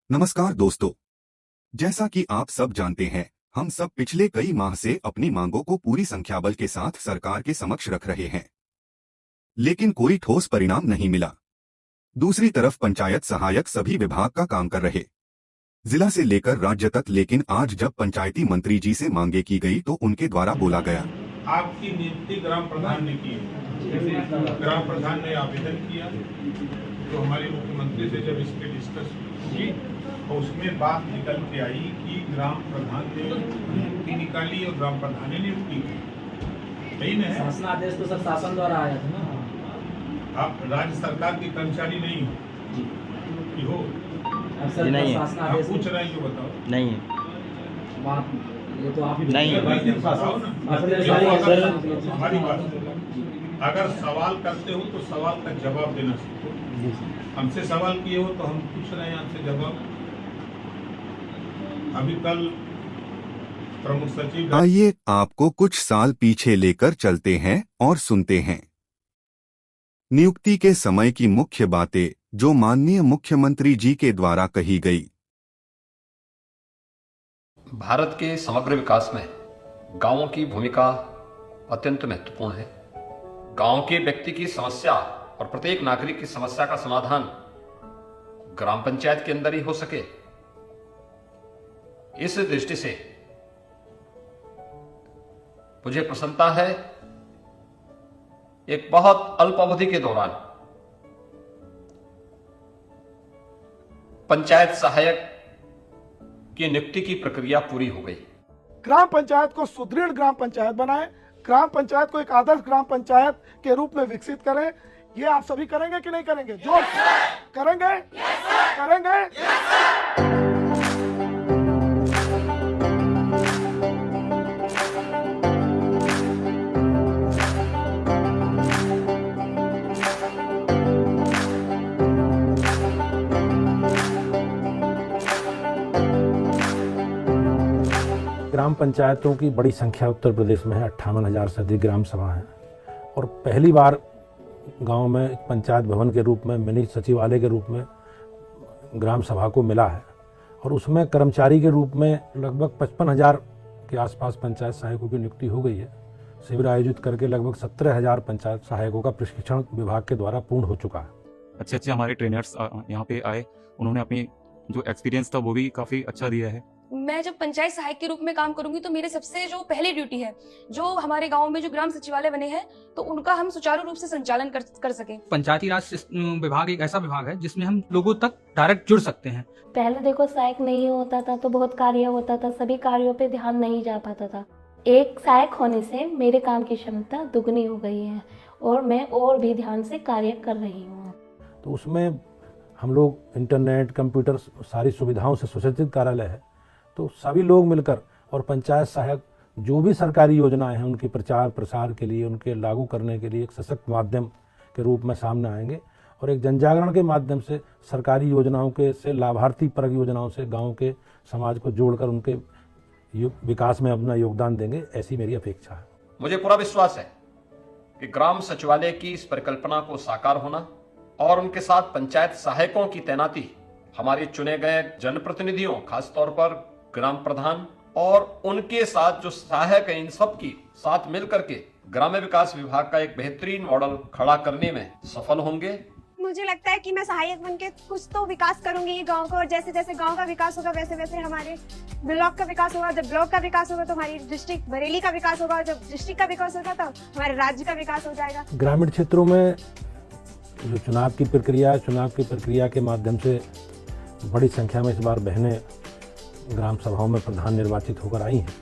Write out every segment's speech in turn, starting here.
नमस्कार दोस्तों। जैसा कि आप सब जानते हैं, हम सब पिछले कई माह से अपनी मांगों को पूरी संख्याबल के साथ सरकार के समक्ष रख रहे हैं, लेकिन कोई ठोस परिणाम नहीं मिला। दूसरी तरफ पंचायत सहायक सभी विभाग का काम कर रहे, जिला से लेकर राज्य तक, लेकिन आज जब पंचायती मंत्री जी से मांगे की गई तो उनके द्वारा बोला गया, आपकी नियुक्ति ग्राम प्रधान ने की है। ग्राम प्रधान ने आवेदन किया, तो हमारे मुख्यमंत्री से जब इसके डिस्कस की तो उसमें बात निकल के आई कि ग्राम प्रधान ने नियुक्ति निकाली और ग्राम प्रधान ने नियुक्ति की। यही नहीं है, शासनादेश तो सर शासन द्वारा आया था ना। आप राज्य सरकार के कर्मचारी नहीं हो कि हो? अब सर नहीं है। आप शासनादेश पूछ रहे हैं, जो बताओ। नहीं है। बात ये तो आप ही नहीं है। बताओ ना। अपने देखो, सारी अगर सर- हमारी बात सुनो। अगर सवाल करते हो तो सवाल का जवाब देना सीखो। हमसे सवाल किए हो तो हम पूछ रहे हैं आपसे जवाब। अभी कल प्रमुख सचिव आइए आपको कुछ साल पीछे लेकर चलते हैं और सुनते हैं नियुक्ति के समय की मुख्य बातें जो माननीय मुख्यमंत्री जी के द्वारा कही गई। भारत के समग्र विकास में गांवों की भूमिका अत्यंत महत्वपूर्ण है। गांव के व्यक्ति की समस्या और प्रत्येक नागरिक की समस्या का समाधान ग्राम पंचायत के अंदर ही हो सके, इस दृष्टि से मुझे प्रसन्नता है। एक बहुत अल्प अवधि के दौरान पंचायत सहायक की नियुक्ति की प्रक्रिया पूरी हो गई। ग्राम पंचायत को सुदृढ़ ग्राम पंचायत बनाएं, ग्राम पंचायत को एक आदर्श ग्राम पंचायत के रूप में विकसित करें। ये आप सभी करेंगे कि नहीं करेंगे? जो करेंगे करेंगे। ग्राम पंचायतों की बड़ी संख्या उत्तर प्रदेश में है। 58,000 से अधिक ग्राम सभा हैं और पहली बार गांव में एक पंचायत भवन के रूप में, मिनी सचिवालय के रूप में ग्राम सभा को मिला है और उसमें कर्मचारी के रूप में लगभग 55,000 के आसपास पंचायत सहायकों की नियुक्ति हो गई है। शिविर आयोजित करके लगभग 17,000 पंचायत सहायकों का प्रशिक्षण विभाग के द्वारा पूर्ण हो चुका है। अच्छे हमारे ट्रेनर्स यहाँ पे आए, उन्होंने अपनी जो एक्सपीरियंस था वो भी काफ़ी अच्छा दिया है। मैं जब पंचायत सहायक के रूप में काम करूंगी तो मेरे सबसे जो पहली ड्यूटी है, जो हमारे गांव में जो ग्राम सचिवालय बने हैं तो उनका हम सुचारू रूप से संचालन कर सकें। पंचायती राज विभाग एक ऐसा विभाग है जिसमें हम लोगों तक डायरेक्ट जुड़ सकते हैं। पहले देखो सहायक नहीं होता था तो बहुत कार्य होता था, सभी कार्यों पे ध्यान नहीं जा पाता था। एक सहायक होने से मेरे काम की क्षमता दुगनी हो गई है और मैं और भी ध्यान से कार्य कर रही हूँ। तो उसमें हम लोग इंटरनेट, कंप्यूटर, सारी सुविधाओं से सुसज्जित कार्यालय है। तो सभी लोग मिलकर और पंचायत सहायक जो भी सरकारी योजनाएं हैं उनके प्रचार प्रसार के लिए, उनके लागू करने के लिए एक सशक्त माध्यम के रूप में सामने आएंगे और एक जनजागरण के माध्यम से सरकारी योजनाओं के से, लाभार्थी परक योजनाओं से गांव के समाज को जोड़कर उनके विकास में अपना योगदान देंगे, ऐसी मेरी अपेक्षा है। मुझे पूरा विश्वास है कि ग्राम सचिवालय की इस परिकल्पना को साकार होना और उनके साथ पंचायत सहायकों की तैनाती हमारे चुने गए जनप्रतिनिधियों, खासतौर पर ग्राम प्रधान और उनके साथ जो सहायक हैं, इन सब की साथ मिलकर के ग्राम्य विकास विभाग का एक बेहतरीन मॉडल खड़ा करने में सफल होंगे। मुझे लगता है कि मैं सहायक बनके कुछ तो विकास करूंगी ये गांव का, और जैसे जैसे गांव का विकास होगा वैसे वैसे हमारे ब्लॉक का विकास होगा। जब ब्लॉक का विकास होगा तो हमारी डिस्ट्रिक्ट बरेली का विकास होगा, जब डिस्ट्रिक्ट का विकास होगा तो हमारे राज्य का विकास हो जाएगा। ग्रामीण क्षेत्रों में जो चुनाव की प्रक्रिया के माध्यम से बड़ी संख्या में इस बार बहनें ग्राम सभाओं में प्रधान निर्वाचित होकर आई हैं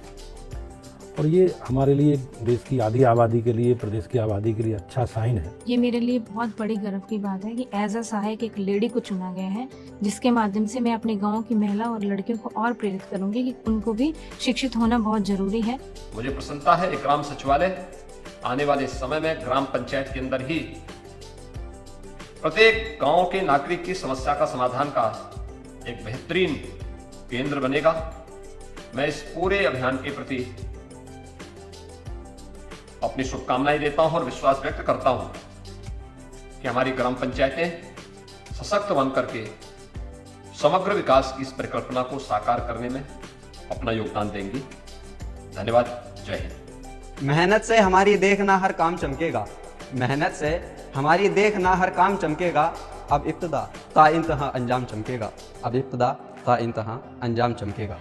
और ये हमारे लिए देश की आधी आबादी के लिए, प्रदेश की आबादी के लिए अच्छा साइन है। ये मेरे लिए बहुत बड़ी गर्व की बात है कि एज अ सहायक एक लेडी को चुना गया है, जिसके माध्यम से मैं अपने गांव की महिला और लड़कियों को और प्रेरित करूंगी कि उनको भी शिक्षित होना बहुत जरूरी है। मुझे प्रसन्नता है कि ग्राम सचिवालय आने वाले समय में ग्राम पंचायत के अंदर ही प्रत्येक गांव के नागरिक की समस्या का समाधान का एक बेहतरीन केंद्र बनेगा। मैं इस पूरे अभियान के प्रति अपनी शुभकामनाएं देता हूं और विश्वास व्यक्त करता हूं कि हमारी ग्राम पंचायतें सशक्त बन करके समग्र विकास की इस परिकल्पना को साकार करने में अपना योगदान देंगी। धन्यवाद। जय हिंद। मेहनत से हमारी देखना हर काम चमकेगा, मेहनत से हमारी देखना हर काम चमकेगा। अब इब्तिदा ता इंतहा अंजाम चमकेगा, अब इब्तिदा ता इंतहा अंजाम चमकेगा।